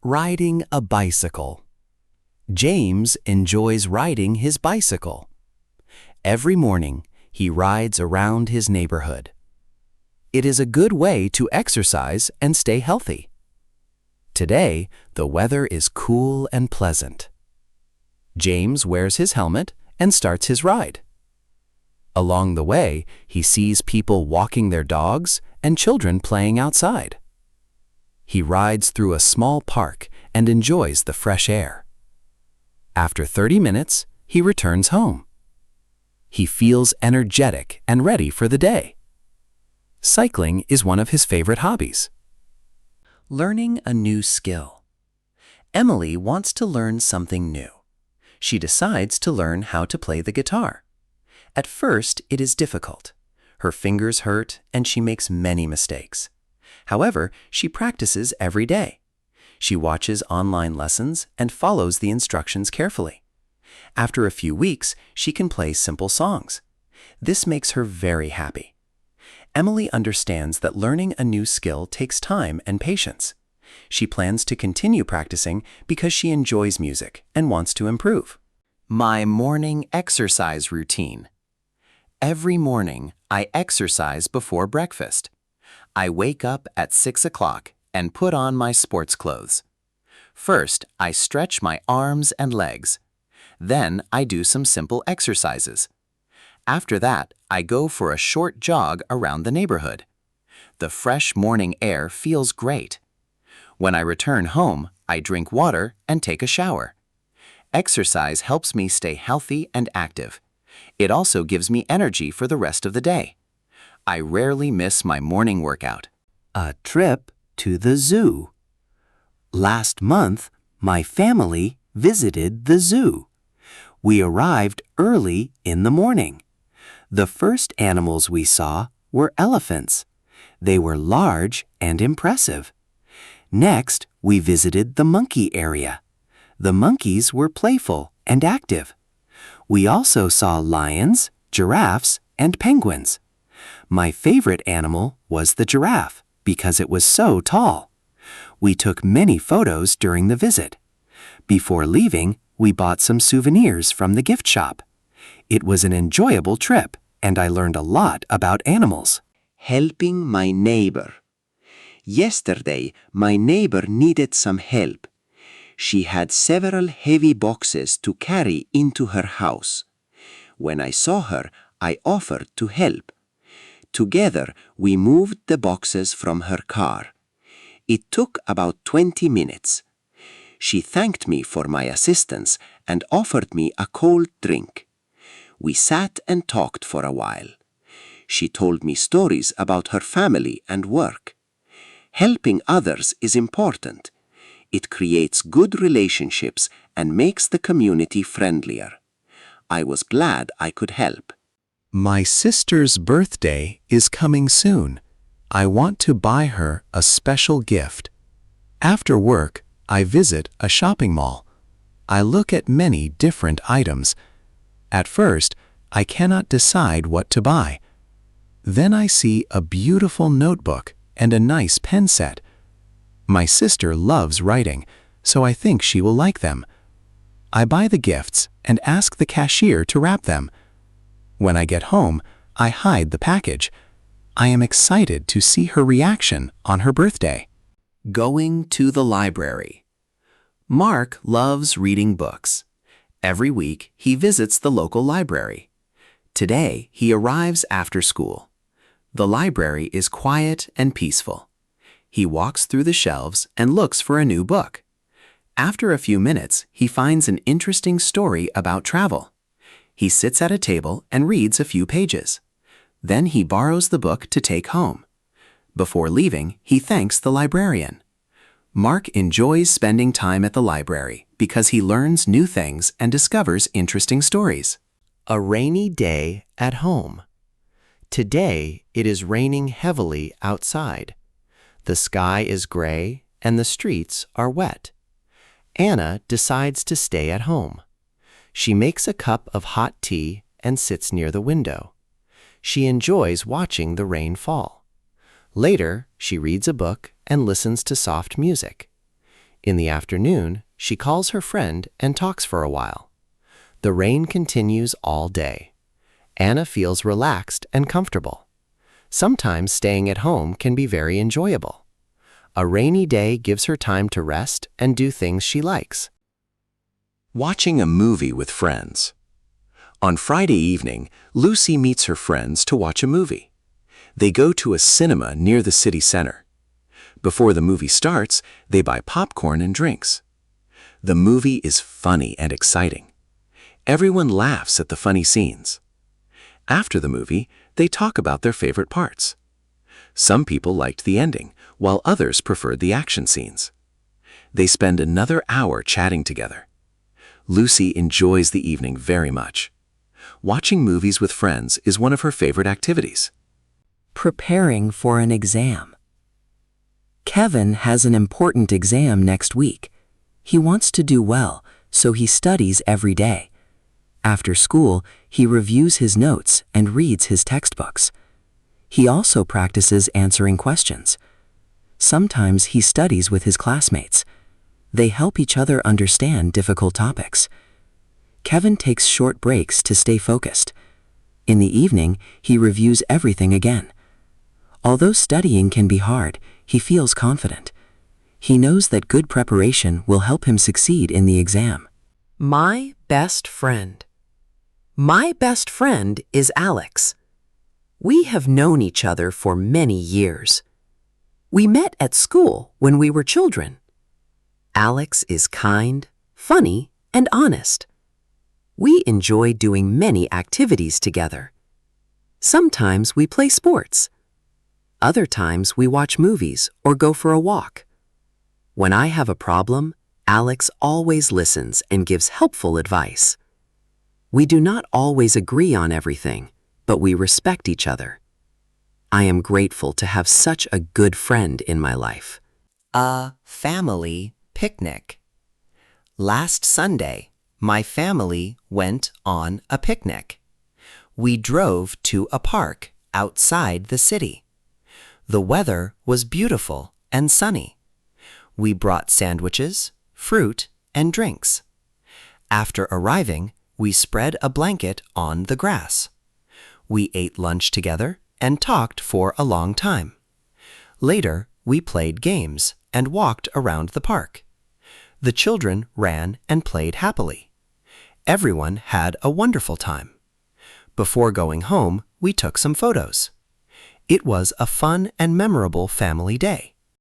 Riding a bicycle. James enjoys riding his bicycle. Every morning, he rides around his neighborhood. It is a good way to exercise and stay healthy. Today, the weather is cool and pleasant. James wears his helmet and starts his ride. Along the way, he sees people walking their dogs and children playing outside. He rides through a small park and enjoys the fresh air. After 30 minutes, he returns home. He feels energetic and ready for the day. Cycling is one of his favorite hobbies. Learning a new skill. Emily wants to learn something new. She decides to learn how to play the guitar. At first, it is difficult. Her fingers hurt and she makes many mistakes. However, she practices every day. She watches online lessons and follows the instructions carefully. After a few weeks, she can play simple songs. This makes her very happy. Emily understands that learning a new skill takes time and patience. She plans to continue practicing because she enjoys music and wants to improve. My morning exercise routine. Every morning, I exercise before breakfast. I wake up at 6 o'clock and put on my sports clothes. First, I stretch my arms and legs. Then, I do some simple exercises. After that, I go for a short jog around the neighborhood. The fresh morning air feels great. When I return home, I drink water and take a shower. Exercise helps me stay healthy and active. It also gives me energy for the rest of the day. I rarely miss my morning workout. A trip to the zoo. Last month, my family visited the zoo. We arrived early in the morning. The first animals we saw were elephants. They were large and impressive. Next, we visited the monkey area. The monkeys were playful and active. We also saw lions, giraffes, and penguins. My favorite animal was the giraffe because it was so tall. We took many photos during the visit. Before leaving, we bought some souvenirs from the gift shop. It was an enjoyable trip, and I learned a lot about animals. Helping my neighbor. Yesterday, my neighbor needed some help. She had several heavy boxes to carry into her house. When I saw her, I offered to help. Together, we moved the boxes from her car. It took about 20 minutes. She thanked me for my assistance and offered me a cold drink. We sat and talked for a while. She told me stories about her family and work. Helping others is important. It creates good relationships and makes the community friendlier. I was glad I could help. My sister's birthday is coming soon. I want to buy her a special gift. After work, I visit a shopping mall. I look at many different items. At first, I cannot decide what to buy. Then I see a beautiful notebook and a nice pen set. My sister loves writing, so I think she will like them. I buy the gifts and ask the cashier to wrap them. When I get home, I hide the package. I am excited to see her reaction on her birthday. Going to the library. Mark loves reading books. Every week, he visits the local library. Today, he arrives after school. The library is quiet and peaceful. He walks through the shelves and looks for a new book. After a few minutes, he finds an interesting story about travel. He sits at a table and reads a few pages. Then he borrows the book to take home. Before leaving, he thanks the librarian. Mark enjoys spending time at the library because he learns new things and discovers interesting stories. A rainy day at home. Today, it is raining heavily outside. The sky is gray and the streets are wet. Anna decides to stay at home. She makes a cup of hot tea and sits near the window. She enjoys watching the rain fall. Later, she reads a book and listens to soft music. In the afternoon, she calls her friend and talks for a while. The rain continues all day. Anna feels relaxed and comfortable. Sometimes staying at home can be very enjoyable. A rainy day gives her time to rest and do things she likes. Watching a movie with friends. On Friday evening, Lucy meets her friends to watch a movie. They go to a cinema near the city center. Before the movie starts, they buy popcorn and drinks. The movie is funny and exciting. Everyone laughs at the funny scenes. After the movie, they talk about their favorite parts. Some people liked the ending, while others preferred the action scenes. They spend another hour chatting together. Lucy enjoys the evening very much. Watching movies with friends is one of her favorite activities. Preparing for an exam. Kevin has an important exam next week. He wants to do well, so he studies every day. After school, he reviews his notes and reads his textbooks. He also practices answering questions. Sometimes he studies with his classmates. They help each other understand difficult topics. Kevin takes short breaks to stay focused. In the evening, he reviews everything again. Although studying can be hard, he feels confident. He knows that good preparation will help him succeed in the exam. My best friend. My best friend is Alex. We have known each other for many years. We met at school when we were children. Alex is kind, funny, and honest. We enjoy doing many activities together. Sometimes we play sports. Other times we watch movies or go for a walk. When I have a problem, Alex always listens and gives helpful advice. We do not always agree on everything, but we respect each other. I am grateful to have such a good friend in my life. A family picnic. Last Sunday, my family went on a picnic. We drove to a park outside the city. The weather was beautiful and sunny. We brought sandwiches, fruit, and drinks. After arriving, we spread a blanket on the grass. We ate lunch together and talked for a long time. Later, we played games and walked around the park. The children ran and played happily. Everyone had a wonderful time. Before going home, we took some photos. It was a fun and memorable family day.